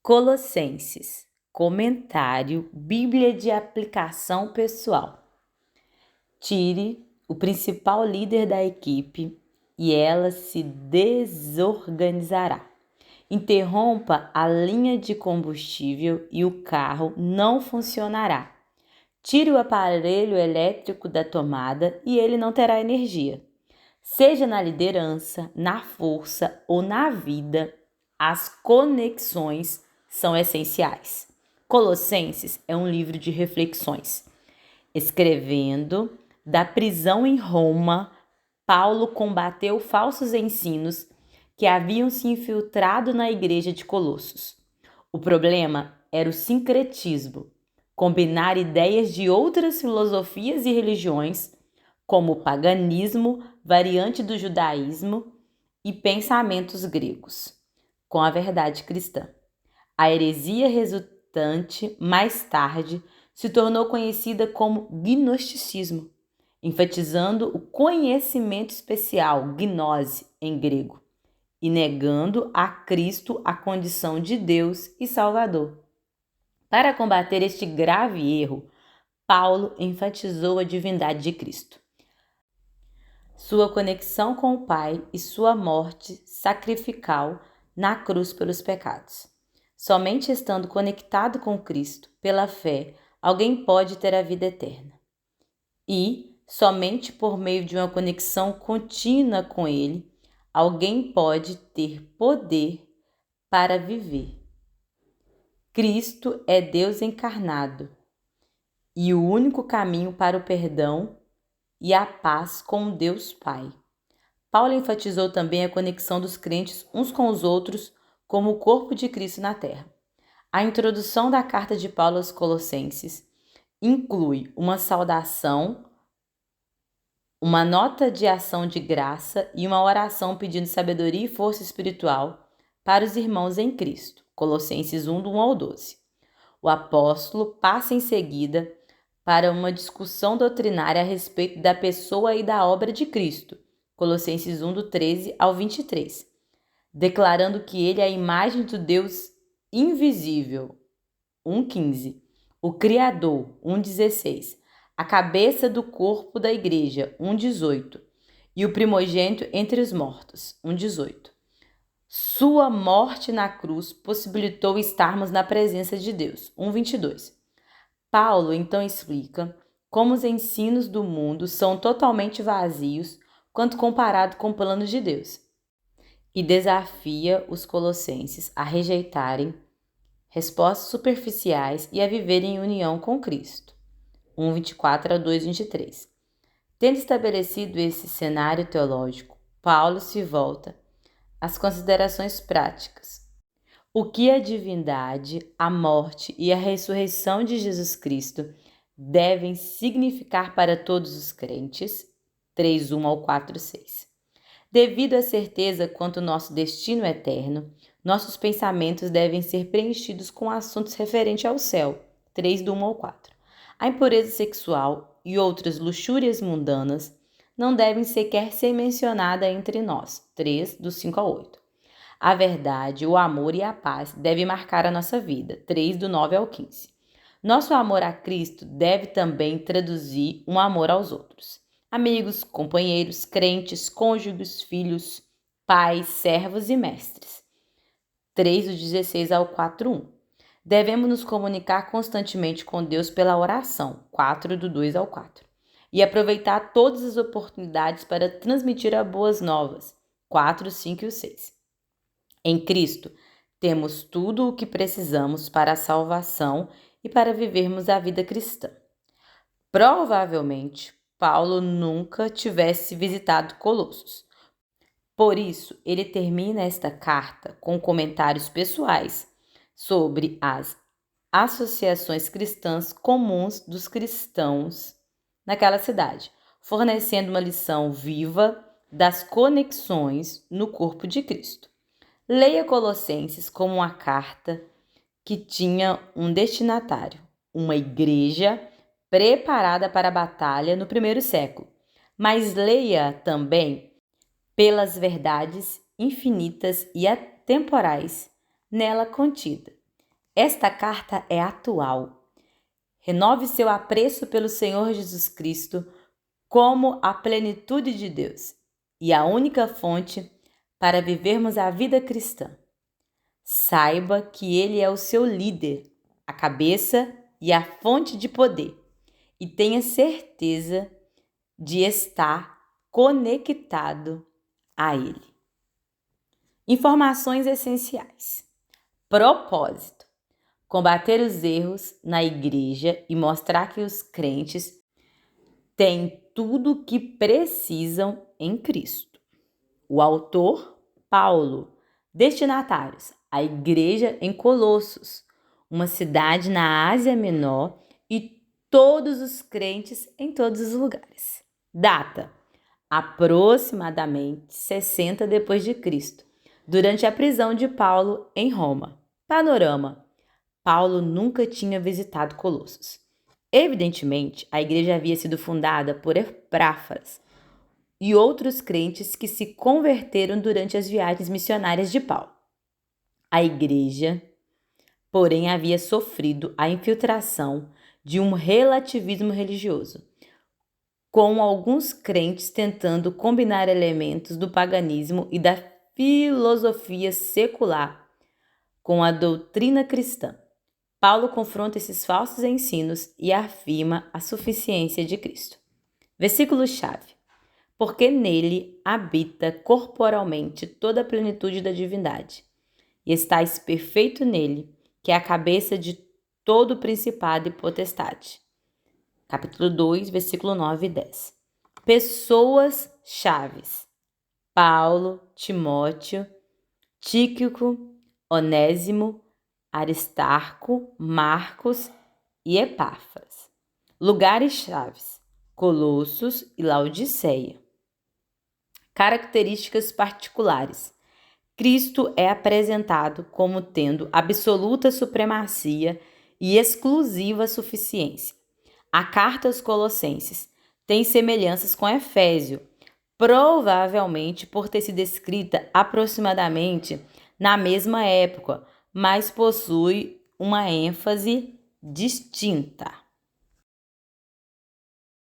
Colossenses, comentário, Bíblia de aplicação pessoal. Tire o principal líder da equipe e ela se desorganizará. Interrompa a linha de combustível e o carro não funcionará. Tire o aparelho elétrico da tomada e ele não terá energia. Seja na liderança, na força ou na vida, as conexões são essenciais. Colossenses é um livro de reflexões. Escrevendo da prisão em Roma, Paulo combateu falsos ensinos que haviam se infiltrado na igreja de Colossos. O problema era o sincretismo, combinar ideias de outras filosofias e religiões, como o paganismo, variante do judaísmo e pensamentos gregos, com a verdade cristã. A heresia resultante, mais tarde, se tornou conhecida como gnosticismo, enfatizando o conhecimento especial, gnose em grego, e negando a Cristo a condição de Deus e Salvador. Para combater este grave erro, Paulo enfatizou a divindade de Cristo, sua conexão com o Pai e sua morte sacrificial na cruz pelos pecados. Somente estando conectado com Cristo, pela fé, alguém pode ter a vida eterna. E, somente por meio de uma conexão contínua com Ele, alguém pode ter poder para viver. Cristo é Deus encarnado e o único caminho para o perdão e a paz com Deus Pai. Paulo enfatizou também a conexão dos crentes uns com os outros como o corpo de Cristo na terra. A introdução da carta de Paulo aos Colossenses inclui uma saudação, uma nota de ação de graça e uma oração pedindo sabedoria e força espiritual para os irmãos em Cristo. Colossenses 1, do 1 ao 12. O apóstolo passa em seguida para uma discussão doutrinária a respeito da pessoa e da obra de Cristo. Colossenses 1, do 13 ao 23. Declarando que ele é a imagem do Deus invisível. 1,15. O Criador. 1,16. A cabeça do corpo da igreja. 1,18. E o primogênito entre os mortos. 1,18. Sua morte na cruz possibilitou estarmos na presença de Deus. 1,22. Paulo então explica como os ensinos do mundo são totalmente vazios quando comparado com o plano de Deus, e desafia os colossenses a rejeitarem respostas superficiais e a viverem em união com Cristo. 1,24 a 2,23. Tendo estabelecido esse cenário teológico, Paulo se volta às considerações práticas. O que a divindade, a morte e a ressurreição de Jesus Cristo devem significar para todos os crentes? 3:1 ao 4:6. Devido à certeza quanto ao nosso destino eterno, nossos pensamentos devem ser preenchidos com assuntos referentes ao céu. 3, do 1 ao 4. A impureza sexual e outras luxúrias mundanas não devem sequer ser mencionadas entre nós. 3, do 5 ao 8. A verdade, o amor e a paz devem marcar a nossa vida. 3, do 9 ao 15. Nosso amor a Cristo deve também traduzir um amor aos outros. Amigos, companheiros, crentes, cônjuges, filhos, pais, servos e mestres. 3, do 16 ao 4:1. Devemos nos comunicar constantemente com Deus pela oração. 4, do 2 ao 4. E aproveitar todas as oportunidades para transmitir as boas novas. 4, 5 e 6. Em Cristo, temos tudo o que precisamos para a salvação e para vivermos a vida cristã. Provavelmente, Paulo nunca tivesse visitado Colossos. Por isso, ele termina esta carta com comentários pessoais sobre as associações cristãs comuns dos cristãos naquela cidade, fornecendo uma lição viva das conexões no corpo de Cristo. Leia Colossenses como uma carta que tinha um destinatário, uma igreja preparada para a batalha no primeiro século, mas leia também pelas verdades infinitas e atemporais nela contida. Esta carta é atual. Renove seu apreço pelo Senhor Jesus Cristo como a plenitude de Deus e a única fonte para vivermos a vida cristã. Saiba que Ele é o seu líder, a cabeça e a fonte de poder, e tenha certeza de estar conectado a Ele. Informações essenciais. Propósito: combater os erros na igreja e mostrar que os crentes têm tudo o que precisam em Cristo. O autor, Paulo. Destinatários: a igreja em Colossos, uma cidade na Ásia Menor, e todos os crentes em todos os lugares. Data: aproximadamente 60 depois de Cristo, durante a prisão de Paulo em Roma. Panorama: Paulo nunca tinha visitado Colossos. Evidentemente, a igreja havia sido fundada por Epáfras e outros crentes que se converteram durante as viagens missionárias de Paulo. A igreja, porém, havia sofrido a infiltração de um relativismo religioso, com alguns crentes tentando combinar elementos do paganismo e da filosofia secular com a doutrina cristã. Paulo confronta esses falsos ensinos e afirma a suficiência de Cristo. Versículo-chave: porque nele habita corporalmente toda a plenitude da divindade, e estáis perfeito nele, que é a cabeça de todo principado e potestade. Capítulo 2, versículo 9 e 10. Pessoas chaves: Paulo, Timóteo, Tíquico, Onésimo, Aristarco, Marcos e Epáfras. Lugares chaves: Colossos e Laodiceia. Características particulares: Cristo é apresentado como tendo absoluta supremacia e exclusiva suficiência. A carta aos Colossenses tem semelhanças com Efésio, provavelmente por ter sido escrita aproximadamente na mesma época, mas possui uma ênfase distinta.